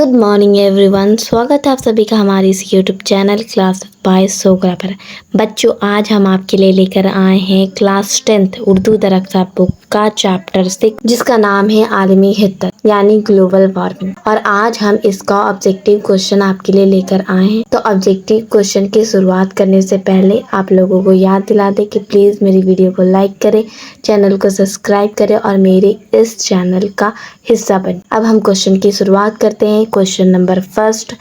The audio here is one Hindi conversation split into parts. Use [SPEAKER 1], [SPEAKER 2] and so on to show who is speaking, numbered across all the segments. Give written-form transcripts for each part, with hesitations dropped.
[SPEAKER 1] Good morning everyone. स्वागत है आप सभी का हमारे इस यूट्यूब चैनल क्लास बाय सोगरा पर। बच्चों, आज हम आपके लिए लेकर आए हैं क्लास 10th उर्दू दरख्ता बुक का चैप्टर 6 जिसका नाम है आलमी हिद्दत यानी ग्लोबल वार्मिंग। और आज हम इसका ऑब्जेक्टिव क्वेश्चन आपके लिए लेकर आए हैं। तो ऑब्जेक्टिव क्वेश्चन की शुरुआत करने से पहले आप लोगों को याद दिला दें कि प्लीज़ मेरी वीडियो को लाइक करें, चैनल को सब्सक्राइब करें और मेरे इस चैनल का हिस्सा बने। अब हम क्वेश्चन की शुरुआत करते हैं। Question number first,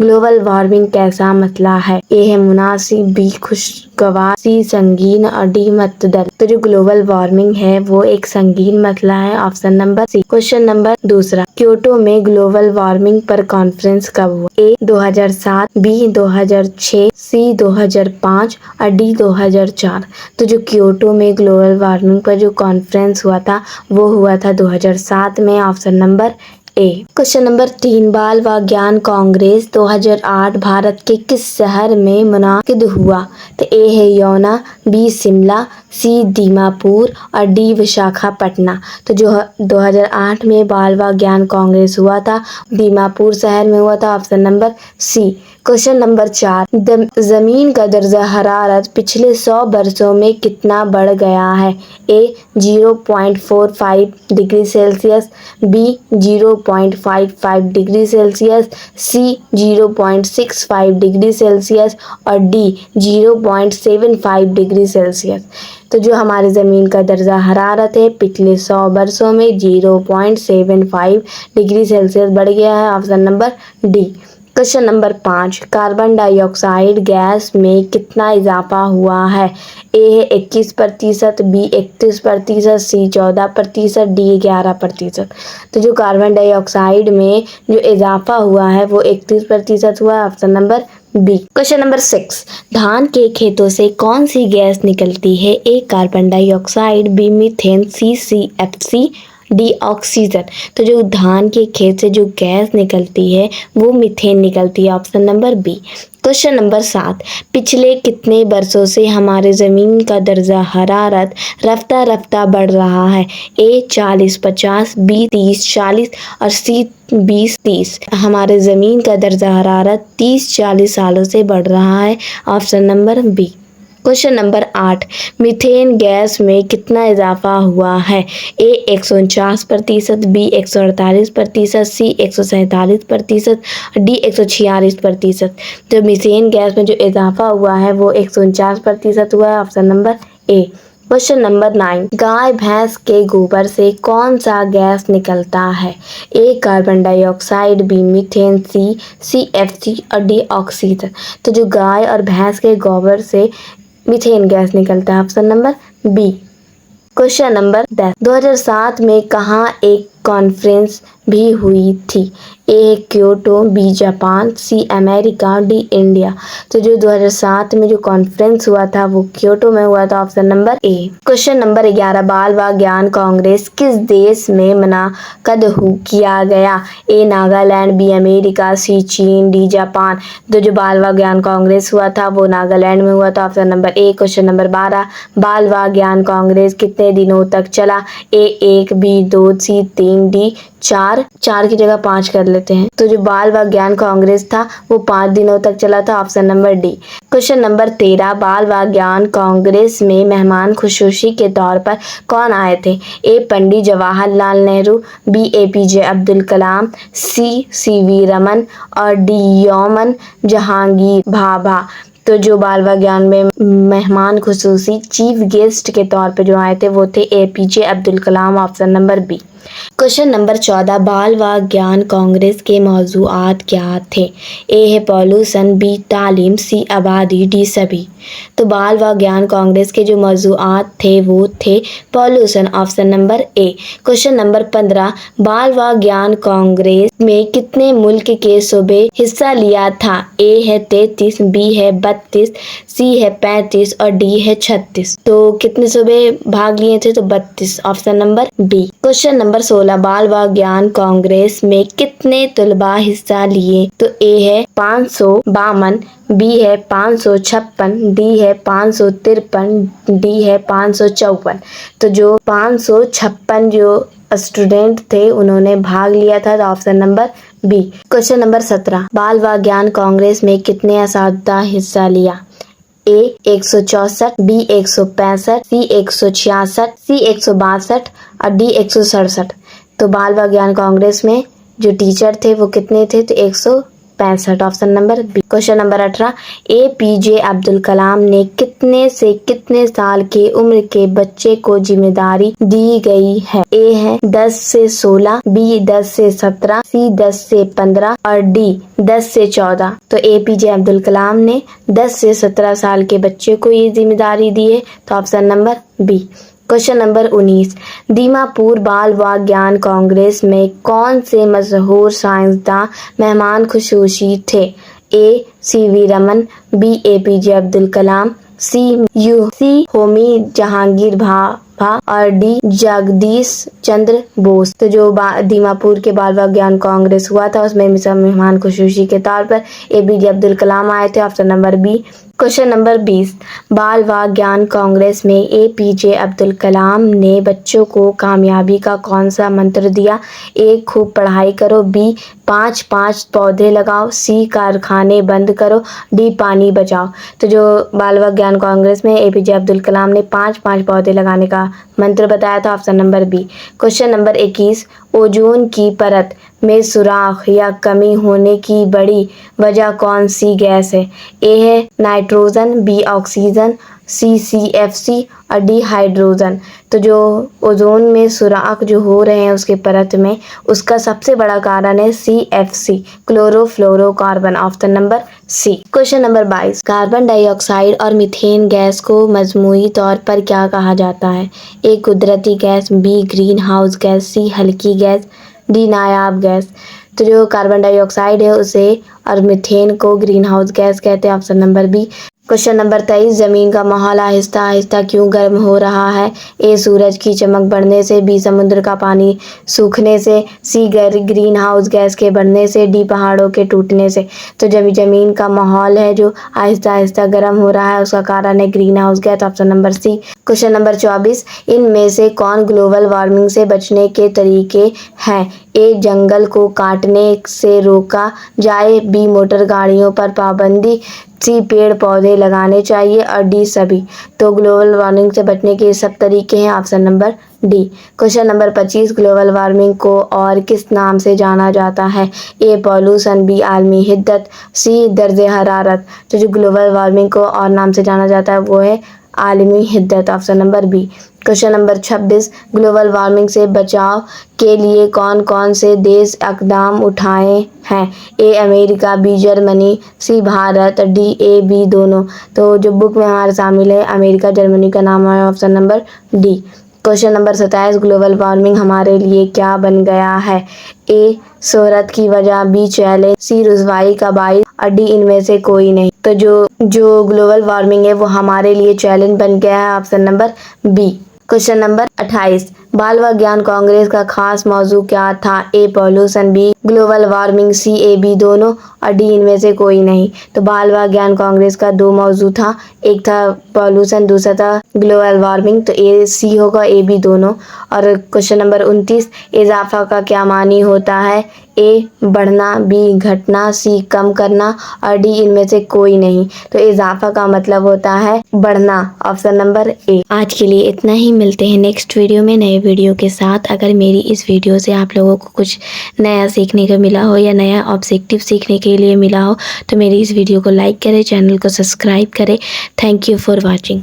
[SPEAKER 1] global warming कैसा मसला है? ए है मुनासिब, बी खुशगवार, सी संगीन और डी मतदल। तो जो ग्लोबल वार्मिंग है वो एक संगीन मसला है, option number C. Question number दूसरा, क्योटो में ग्लोबल वार्मिंग पर कॉन्फ्रेंस कब हुआ? ए 2007, बी 2006, सी 2005 और डी 2004। तो जो क्योटो में ग्लोबल वार्मिंग पर जो कॉन्फ्रेंस हुआ था वो हुआ था 2007 में, option number A. Question number 3, बाल विज्ञान कांग्रेस 2008 भारत के किस शहर में मुनाकिद हुआ? तो ए है यौना, बी शिमला, सी दीमापुर और डी विशाखापट्टनम। तो जो 2008 में बाल विज्ञान कांग्रेस हुआ था दीमापुर शहर में हुआ था, option number C. Question number 4, जमीन का दर्जा हरारत पिछले 100 वर्षों में कितना बढ़ गया है? A 0.45 degree Celsius, B 0.55 degree Celsius, C 0.65 degree Celsius और डी 0.75 डिग्री सेल्सियस। तो जो हमारी ज़मीन का दर्जा हरारत है पिछले 100 वर्षों में 0.75 डिग्री सेल्सियस बढ़ गया है, option number D. Question number 5, carbon dioxide gas में कितना इजाफा हुआ है? ए है 21%, बी 31%, सी 14%, डी 11%। तो जो कार्बन डाइऑक्साइड में जो इजाफा हुआ है वो 31% हुआ है, option number B. Question number 6, धान के खेतों से कौन सी गैस निकलती है? ए कार्बन डाइऑक्साइड, बी मीथेन, सी CFC, डी ऑक्सीजन। तो जो धान के खेत से जो गैस निकलती है वो मीथेन निकलती है, option number B. Question number 7, पिछले कितने वर्षों से हमारे ज़मीन का दर्जा हरारत रफ्ता रफ्ता बढ़ रहा है? ए 40-50, बी 30-40 और सी 20-30। हमारे ज़मीन का दर्जा हरारत 30-40 सालों से बढ़ रहा है, option number B. Question number 8, methane gas में कितना इजाफा हुआ है? A 149%, B 148%, C 147%, D 146%। तो मीथेन गैस में जो इजाफा हुआ है वो 149% हुआ है, option number A. Question number 9, गाय भैंस के गोबर से कौन सा गैस निकलता है? ए कार्बन डाइऑक्साइड, बी मीथेन, सी CFC और डी ऑक्सीजन। तो जो गाय और भैंस के गोबर से मीथेन गैस निकलता है, option number B. Question number 10, 2007 में कहाँ एक कॉन्फ्रेंस भी हुई थी? A Kyoto, B Japan, C America, D India. तो जो 2007 में जो कॉन्फ्रेंस हुआ था वो क्योटो में हुआ था, option number A. Question number 11, बाल विज्ञान कांग्रेस किस देश में मुनाकिद किया गया? ए नागालैंड, बी अमेरिका, सी चीन, डी जापान। तो जो बाल विज्ञान कांग्रेस हुआ था वो नागालैंड में हुआ था, option number A. Question number 12, बाल विज्ञान कांग्रेस कितने दिनों तक चला? ए 1, बी 2, सी 3, डी 4 की जगह 5 कर लेते हैं। तो जो बाल विज्ञान कांग्रेस था वो 5 दिनों तक चला था, option number D. Question number 13, बाल विज्ञान कांग्रेस में मेहमान खुशूसी के तौर पर कौन आए थे? ए पंडित जवाहरलाल नेहरू, बी APJ अब्दुल कलाम, सी CV रमन और डी यौमन जहांगीर भाभा। तो जो बाल विज्ञान में मेहमान खुसूसी चीफ गेस्ट के तौर पे जो आए थे वो थे APJ Abdul Kalam, option number B. Question number 14, Bal विज्ञान कांग्रेस के मौजूआत क्या थे? ए है पॉल्यूशन, बी तालीम, सी आबादी, डी सभी। तो बाल विज्ञान कांग्रेस के जो मौजूआत थे वो थे pollution, option number A. Question number 15, बाल विज्ञान कांग्रेस में कितने मुल्क के सूबे हिस्सा लिया था? ए है 33, बी है 32, सी है 35 और डी है 36। तो कितने सूबे भाग लिए थे? तो 32, option number B. Question number 16, बाल विज्ञान कांग्रेस में कितने तलबा हिस्सा लिए? तो ए है 552, बी है 556, डी है 553, डी है 554। तो जो 556 जो स्टूडेंट थे उन्होंने भाग लिया था, option number B. Question number 17, बाल विज्ञान कांग्रेस में कितने असातिज़ा हिस्सा लिया? ए 164, बी 165, सी 166, सी 162 और डी 167। तो बाल विज्ञान कांग्रेस में जो टीचर थे वो कितने थे? तो 165, option number B. Question number 18, APJ Abdul Kalam ने कितने से कितने साल की उम्र के बच्चे को जिम्मेदारी दी गई है? ए है 10 से 16, बी 10 से 17, सी 10 से 15 और डी 10 से 14। तो APJ अब्दुल कलाम ने 10 से 17 साल के बच्चे को ये जिम्मेदारी दी है, तो option number B. Question number 19, Dimapur बाल विज्ञान कांग्रेस में कौन से मशहूर साइंसदान मेहमान खुसूसी थे? A CV Raman, B APJ Abdul Kalam, C Homi Jahangir Bhabha और डी जगदीश चंद्र बोस। तो जो दीमापुर के बाल विज्ञान कांग्रेस हुआ था उसमें मेहमान खुसूसी के तौर पर APJ अब्दुल कलाम आए थे, option number B. Question number 20, बाल विज्ञान कांग्रेस में APJ अब्दुल कलाम ने बच्चों को कामयाबी का कौन सा मंत्र दिया? ए खूब पढ़ाई करो, बी 5-5 पौधे लगाओ, सी कारखाने बंद करो, डी पानी बचाओ। तो जो बाल विज्ञान कांग्रेस में APJ अब्दुल कलाम ने 5-5 पौधे लगाने का मंत्र बताया था, option number B. Question number 21, ozone की परत में सुराख या कमी होने की बड़ी वजह कौन सी गैस है? ए है नाइट्रोजन, बी ऑक्सीजन, सी CFC और डी हाइड्रोजन। तो जो ओजोन में सुराख जो हो रहे हैं उसके परत में, उसका सबसे बड़ा कारण है CFC, chlorofluorocarbon, option number C. Question number 22, carbon dioxide और मीथेन गैस को मजमूई तौर पर क्या कहा जाता है? ए कुदरती gas, B green house gas, C हल्की गैस, डी नायाब गैस। तो जो कार्बन डाइऑक्साइड है उसे और मीथेन को ग्रीन हाउस गैस कहते हैं, option number B. Question number 23, जमीन का माहौल आहिस्ता आहिस्ता क्यों गर्म हो रहा है? ए सूरज की चमक बढ़ने से, बी समुद्र का पानी सूखने से, सी ग्रीन हाउस गैस के बढ़ने से, डी पहाड़ों के टूटने से। तो जब जमीन का माहौल है जो आहिस्ता आहिस्ता गर्म हो रहा है उसका कारण है green house gas, option number C. Question number 24, इनमें से कौन ग्लोबल वार्मिंग से बचने के तरीके हैं? ए जंगल को काटने से रोका जाए, बी मोटर गाड़ियों पर पाबंदी, सी पेड़ पौधे लगाने चाहिए और डी सभी। तो ग्लोबल वार्मिंग से बचने के सब तरीके हैं, option number D. Question number 25, global warming को और किस नाम से जाना जाता है? ए पॉल्यूशन, बी आलमी हिद्दत, सी दर्जे हरारत। तो जो ग्लोबल वार्मिंग को और नाम से जाना जाता है वो है आलमी हिद्दत, option number B. Question number 26, global warming से बचाव के लिए कौन कौन से देश इकदाम उठाए हैं? A America, B Germany, C Bharat, D A B दोनों। तो जो बुक में हमारे शामिल है अमेरिका जर्मनी का नाम है, option number D. Question number 27, global warming हमारे लिए क्या बन गया है? ए शोहरत की वजह, बी चैलेंज, सी रुसवाई का बाइस और डी इनमें से कोई नहीं। तो जो ग्लोबल वार्मिंग है वो हमारे लिए चैलेंज बन गया है, option number B. Question number 28, Bal विज्ञान कांग्रेस का खास मौजू क्या था? A pollution, B global warming, C A B दोनों और डी इनमें से कोई नहीं। तो बाल विज्ञान कांग्रेस का 2 मौजू था, एक था पॉल्यूशन, दूसरा था ग्लोबल वार्मिंग। तो ए सी होगा, ए बी दोनों। और क्वेश्चन नंबर 29, इजाफा का क्या मानी होता है? ए बढ़ना, बी घटना, सी कम करना और डी इनमें से कोई नहीं। तो इजाफा का मतलब होता है बढ़ना, ऑप्शन नंबर ए। आज के लिए इतना ही, मिलते हैं नेक्स्ट वीडियो में नए वीडियो के साथ। अगर मेरी इस वीडियो से आप लोगों को कुछ नया सीखने को मिला हो या नया ऑब्जेक्टिव सीखने के लिए मिला हो तो मेरी इस वीडियो को लाइक करें, चैनल को सब्सक्राइब करें। Thank you for watching.